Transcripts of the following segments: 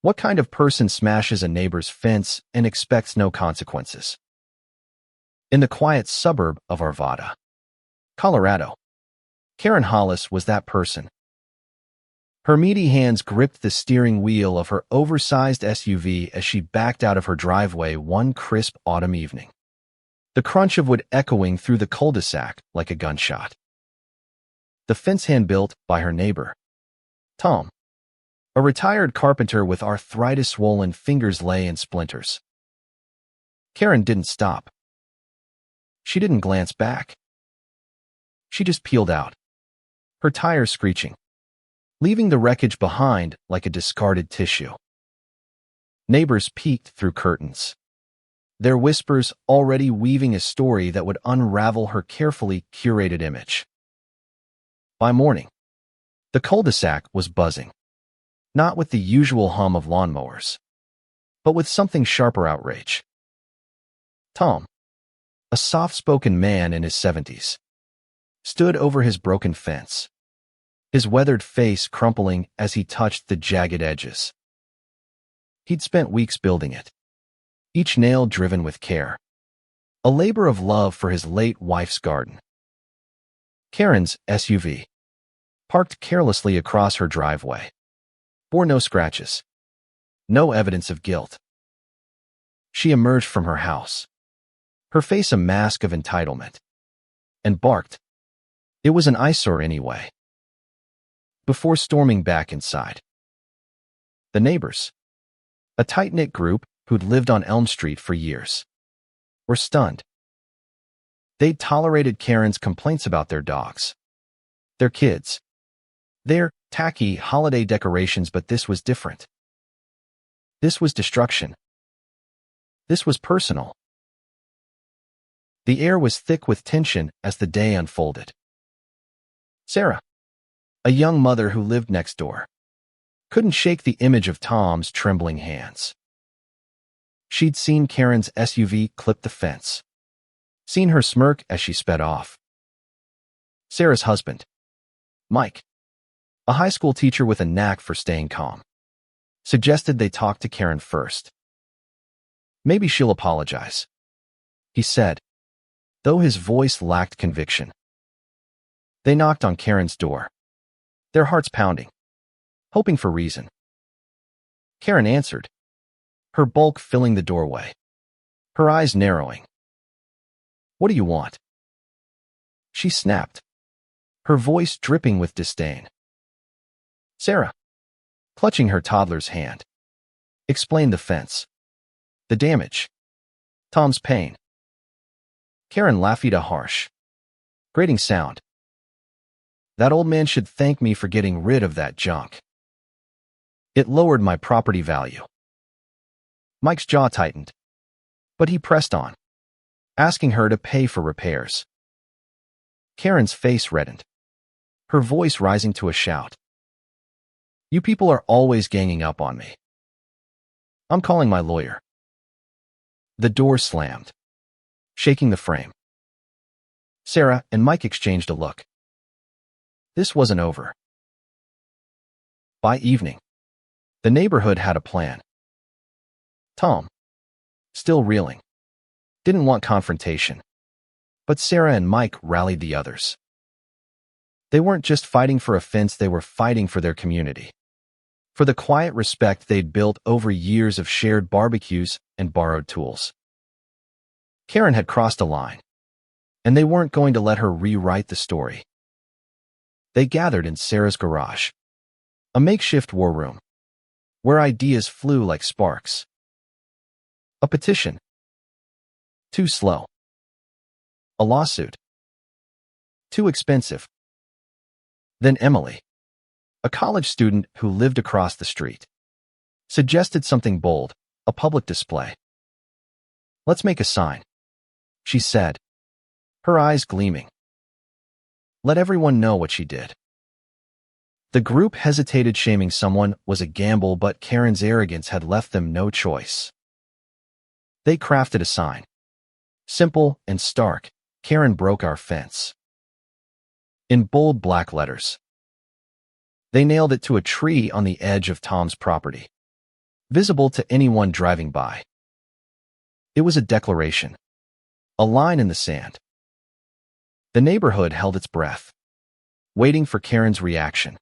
What kind of person smashes a neighbor's fence and expects no consequences? In the quiet suburb of Arvada, Colorado, Karen Hollis was that person. Her meaty hands gripped the steering wheel of her oversized SUV as she backed out of her driveway one crisp autumn evening. The crunch of wood echoing through the cul-de-sac like a gunshot. The fence hand-built by her neighbor, Tom, a retired carpenter with arthritis-swollen fingers lay in splinters. Karen didn't stop. She didn't glance back. She just peeled out, her tires screeching, leaving the wreckage behind like a discarded tissue. Neighbors peeked through curtains, their whispers already weaving a story that would unravel her carefully curated image. By morning, the cul-de-sac was buzzing, not with the usual hum of lawnmowers, but with something sharper outrage. Tom, a soft-spoken man in his 70s, stood over his broken fence, his weathered face crumpling as he touched the jagged edges. He'd spent weeks building it, each nail driven with care, a labor of love for his late wife's garden. Karen's SUV, parked carelessly across her driveway, bore no scratches, no evidence of guilt. She emerged from her house, her face a mask of entitlement, and barked. It was an eyesore anyway. Before storming back inside. The neighbors, a tight-knit group who'd lived on Elm Street for years, were stunned. They'd tolerated Karen's complaints about their dogs, their kids, their tacky holiday decorations, but this was different. This was destruction. This was personal. The air was thick with tension as the day unfolded. Sarah, a young mother who lived next door, couldn't shake the image of Tom's trembling hands. She'd seen Karen's SUV clip the fence, seen her smirk as she sped off. Sarah's husband, Mike, a high school teacher with a knack for staying calm, suggested they talk to Karen first. Maybe she'll apologize, he said, though his voice lacked conviction. They knocked on Karen's door, their hearts pounding, hoping for reason. Karen answered, her bulk filling the doorway, her eyes narrowing. What do you want? She snapped, her voice dripping with disdain. Sarah, clutching her toddler's hand, explained the fence, the damage, Tom's pain. Karen laughed a harsh, grating sound. That old man should thank me for getting rid of that junk. It lowered my property value. Mike's jaw tightened, but he pressed on, asking her to pay for repairs. Karen's face reddened, her voice rising to a shout. You people are always ganging up on me. I'm calling my lawyer. The door slammed, shaking the frame. Sarah and Mike exchanged a look. This wasn't over. By evening, the neighborhood had a plan. Tom, still reeling, didn't want confrontation, but Sarah and Mike rallied the others. They weren't just fighting for a fence, they were fighting for their community, for the quiet respect they'd built over years of shared barbecues and borrowed tools. Karen had crossed a line, and they weren't going to let her rewrite the story. They gathered in Sarah's garage, a makeshift war room, where ideas flew like sparks. A petition. Too slow. A lawsuit. Too expensive. Then Emily, a college student who lived across the street, suggested something bold, a public display. Let's make a sign, she said, her eyes gleaming. Let everyone know what she did. The group hesitated. Shaming someone was a gamble, but Karen's arrogance had left them no choice. They crafted a sign. Simple and stark, Karen broke our fence. In bold black letters. They nailed it to a tree on the edge of Tom's property, visible to anyone driving by. It was a declaration, a line in the sand. The neighborhood held its breath, waiting for Karen's reaction.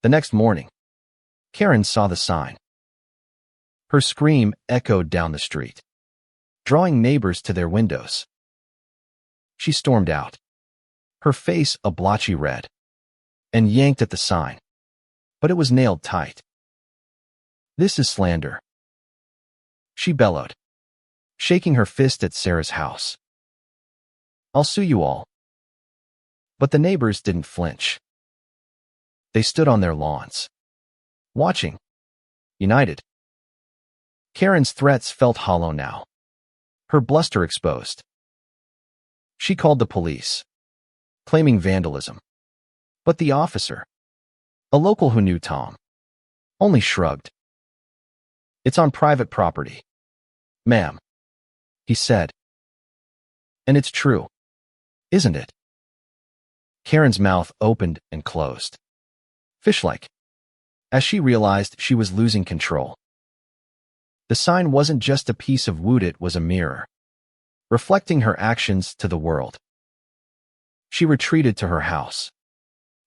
The next morning, Karen saw the sign. Her scream echoed down the street, drawing neighbors to their windows. She stormed out, her face a blotchy red, and yanked at the sign, but it was nailed tight. "This is slander," she bellowed, shaking her fist at Sarah's house. "I'll sue you all." But the neighbors didn't flinch. They stood on their lawns, watching, united. Karen's threats felt hollow now, her bluster exposed. She called the police, claiming vandalism. But the officer, a local who knew Tom, only shrugged. "It's on private property, ma'am," he said. "And it's true, isn't it?" Karen's mouth opened and closed, fish-like, as she realized she was losing control. The sign wasn't just a piece of wood, it was a mirror, reflecting her actions to the world. She retreated to her house,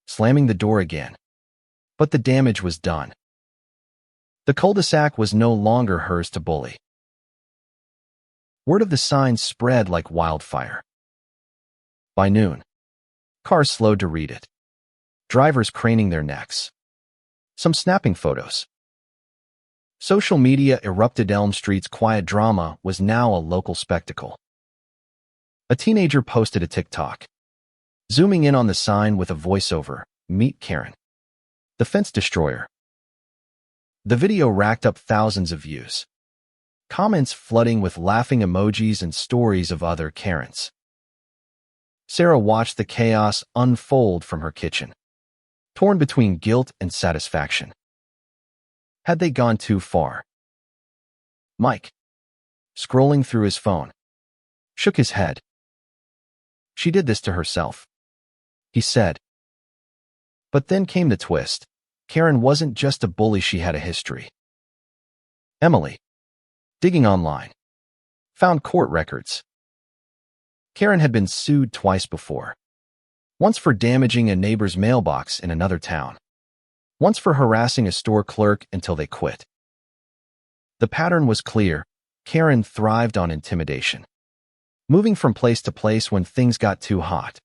slamming the door again. But the damage was done. The cul-de-sac was no longer hers to bully. Word of the sign spread like wildfire. By noon, cars slowed to read it, drivers craning their necks, some snapping photos. Social media erupted. Elm Street's quiet drama was now a local spectacle. A teenager posted a TikTok, zooming in on the sign with a voiceover, "Meet Karen, the fence destroyer." The video racked up thousands of views, comments flooding with laughing emojis and stories of other Karens. Sarah watched the chaos unfold from her kitchen, torn between guilt and satisfaction. Had they gone too far? Mike, scrolling through his phone, shook his head. "She did this to herself," he said. But then came the twist. Karen wasn't just a bully, she had a history. Emily, digging online, found court records. Karen had been sued twice before. Once for damaging a neighbor's mailbox in another town. Once for harassing a store clerk until they quit. The pattern was clear. Karen thrived on intimidation, moving from place to place when things got too hot.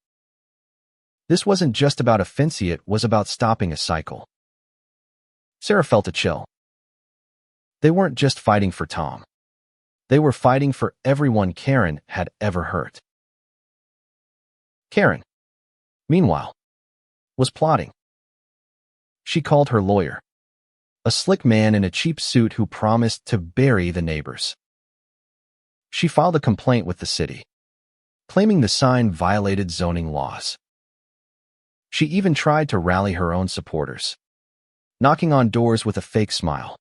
This wasn't just about offense, it was about stopping a cycle. Sarah felt a chill. They weren't just fighting for Tom. They were fighting for everyone Karen had ever hurt. Karen, meanwhile, was plotting. She called her lawyer, a slick man in a cheap suit who promised to bury the neighbors. She filed a complaint with the city, claiming the sign violated zoning laws. She even tried to rally her own supporters, knocking on doors with a fake smile,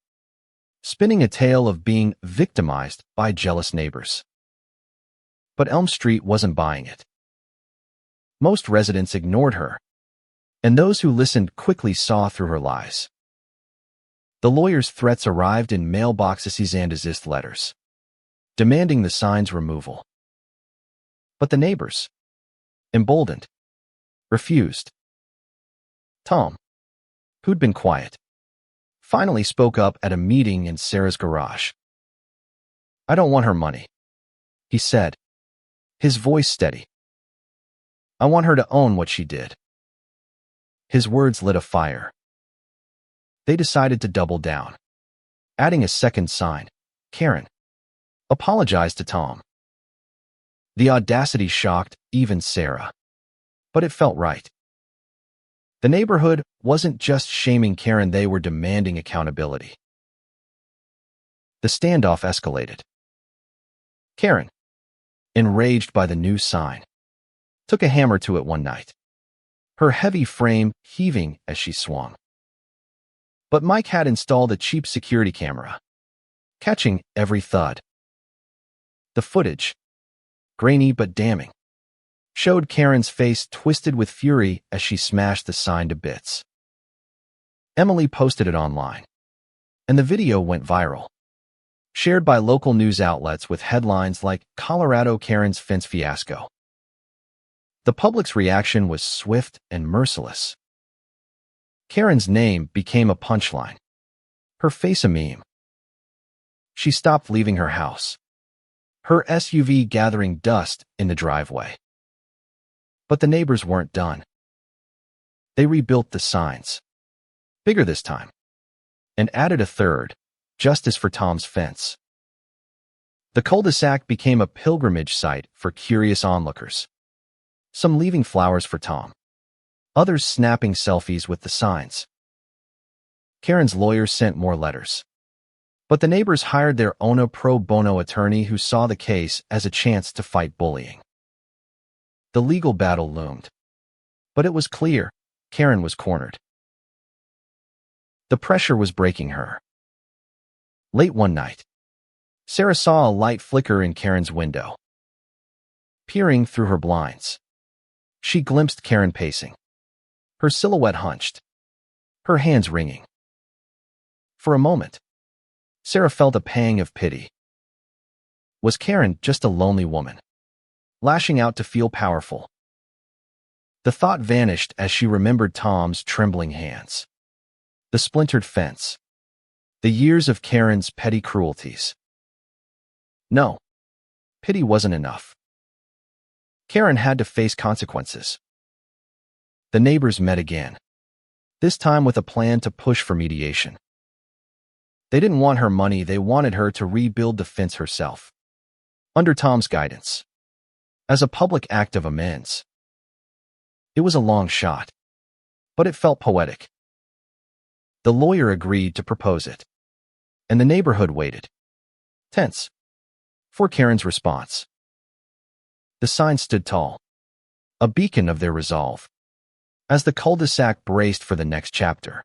spinning a tale of being victimized by jealous neighbors. But Elm Street wasn't buying it. Most residents ignored her, and those who listened quickly saw through her lies. The lawyer's threats arrived in mailboxes and desist letters, demanding the sign's removal. But the neighbors, emboldened, refused. Tom, who'd been quiet, finally spoke up at a meeting in Sarah's garage. "I don't want her money," he said, his voice steady. "I want her to own what she did." His words lit a fire. They decided to double down, adding a second sign. "Karen, apologize to Tom." The audacity shocked even Sarah, but it felt right. The neighborhood wasn't just shaming Karen, they were demanding accountability. The standoff escalated. Karen, enraged by the new sign, took a hammer to it one night, her heavy frame heaving as she swung. But Mike had installed a cheap security camera, catching every thud. The footage, grainy but damning, showed Karen's face twisted with fury as she smashed the sign to bits. Emily posted it online, and the video went viral, shared by local news outlets with headlines like Colorado Karen's Fence Fiasco. The public's reaction was swift and merciless. Karen's name became a punchline, her face a meme. She stopped leaving her house, her SUV gathering dust in the driveway. But the neighbors weren't done. They rebuilt the signs, bigger this time, and added a third, Justice for Tom's Fence. The cul-de-sac became a pilgrimage site for curious onlookers, some leaving flowers for Tom, others snapping selfies with the signs. Karen's lawyers sent more letters, but the neighbors hired their own pro bono attorney who saw the case as a chance to fight bullying. The legal battle loomed, but it was clear Karen was cornered. The pressure was breaking her. Late one night, Sarah saw a light flicker in Karen's window. Peering through her blinds, she glimpsed Karen pacing, her silhouette hunched, her hands wringing. For a moment, Sarah felt a pang of pity. Was Karen just a lonely woman, lashing out to feel powerful? The thought vanished as she remembered Tom's trembling hands, the splintered fence, the years of Karen's petty cruelties. No, pity wasn't enough. Karen had to face consequences. The neighbors met again, this time with a plan to push for mediation. They didn't want her money, they wanted her to rebuild the fence herself, under Tom's guidance, as a public act of amends. It was a long shot, but it felt poetic. The lawyer agreed to propose it, and the neighborhood waited, tense, for Karen's response. The sign stood tall, a beacon of their resolve, as the cul-de-sac braced for the next chapter.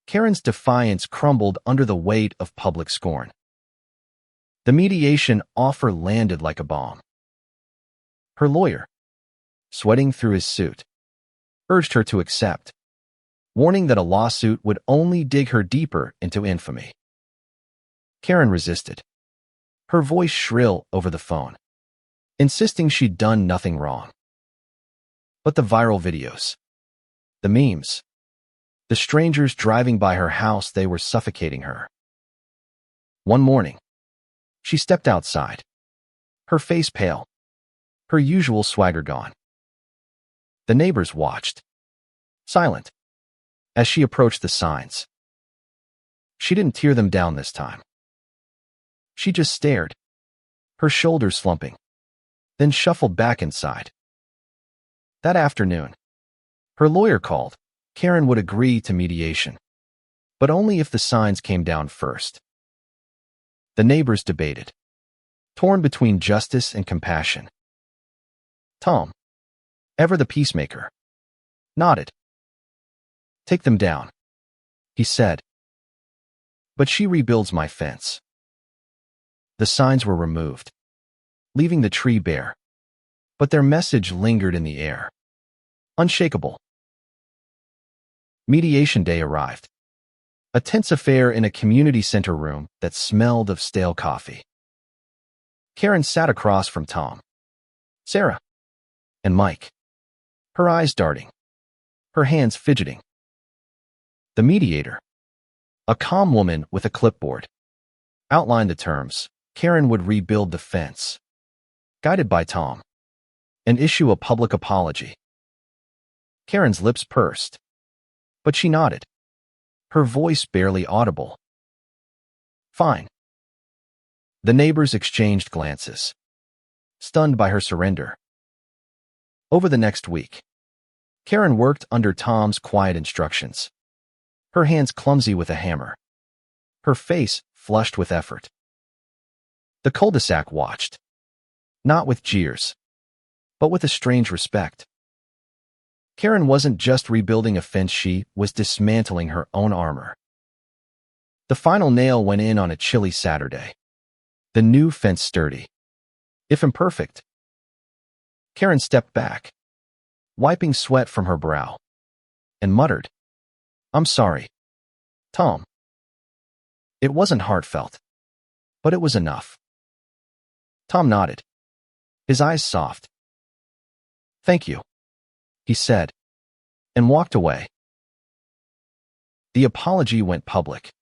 Karen's defiance crumbled under the weight of public scorn. The mediation offer landed like a bomb. Her lawyer, sweating through his suit, urged her to accept, warning that a lawsuit would only dig her deeper into infamy. Karen resisted, her voice shrill over the phone, insisting she'd done nothing wrong. But the viral videos, the memes, the strangers driving by her house, they were suffocating her. One morning, she stepped outside, her face pale, her usual swagger gone. The neighbors watched, silent, as she approached the signs. She didn't tear them down this time. She just stared, her shoulders slumping, then shuffled back inside. That afternoon, her lawyer called. Karen would agree to mediation, but only if the signs came down first. The neighbors debated, torn between justice and compassion. Tom, ever the peacemaker, nodded. Take them down, he said. But she rebuilds my fence. The signs were removed, leaving the tree bare, but their message lingered in the air, unshakable. Mediation day arrived, a tense affair in a community center room that smelled of stale coffee. Karen sat across from Tom, Sarah, and Mike, her eyes darting, her hands fidgeting. The mediator, a calm woman with a clipboard, outlined the terms. Karen would rebuild the fence, guided by Tom, and issue a public apology. Karen's lips pursed, but she nodded, her voice barely audible. Fine. The neighbors exchanged glances, stunned by her surrender. Over the next week, Karen worked under Tom's quiet instructions, her hands clumsy with a hammer, her face flushed with effort. The cul-de-sac watched, not with jeers, but with a strange respect. Karen wasn't just rebuilding a fence, she was dismantling her own armor. The final nail went in on a chilly Saturday. The new fence sturdy, if imperfect. Karen stepped back, wiping sweat from her brow, and muttered, "I'm sorry, Tom." It wasn't heartfelt, but it was enough. Tom nodded, his eyes soft. "Thank you," he said, and walked away. The apology went public,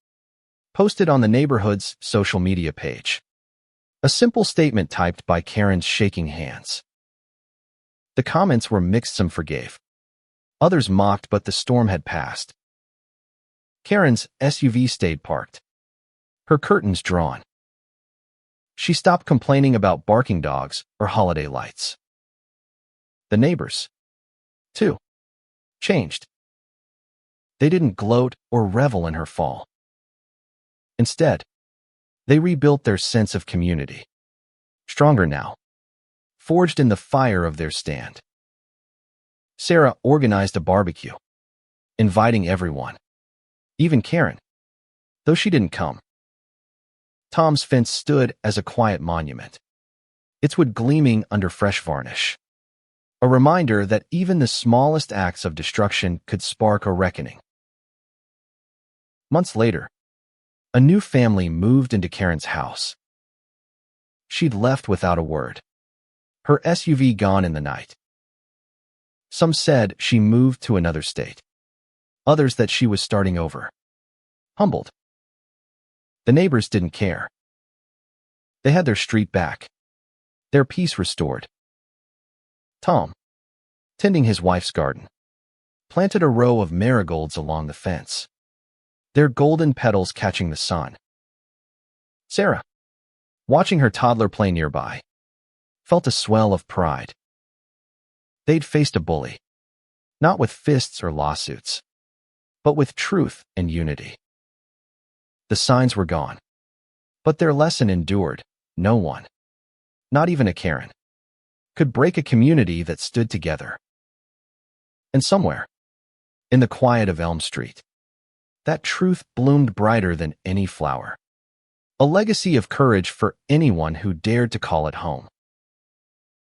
posted on the neighborhood's social media page. A simple statement typed by Karens shaking hands. The comments were mixed. Some forgave. Others mocked, but the storm had passed. Karen's SUV stayed parked, her curtains drawn. She stopped complaining about barking dogs or holiday lights. The neighbors, too, changed. They didn't gloat or revel in her fall. Instead, they rebuilt their sense of community, stronger now, forged in the fire of their stand. Sarah organized a barbecue, inviting everyone, even Karen, though she didn't come. Tom's fence stood as a quiet monument, its wood gleaming under fresh varnish, a reminder that even the smallest acts of destruction could spark a reckoning. Months later, a new family moved into Karen's house. She'd left without a word, her SUV gone in the night. Some said she moved to another state, others that she was starting over. Humbled. The neighbors didn't care. They had their street back, their peace restored. Tom, tending his wife's garden, planted a row of marigolds along the fence, their golden petals catching the sun. Sarah, watching her toddler play nearby, felt a swell of pride. They'd faced a bully, not with fists or lawsuits, but with truth and unity. The signs were gone, but their lesson endured. No one, not even a Karen, could break a community that stood together. And somewhere, in the quiet of Elm Street, that truth bloomed brighter than any flower. A legacy of courage for anyone who dared to call it home.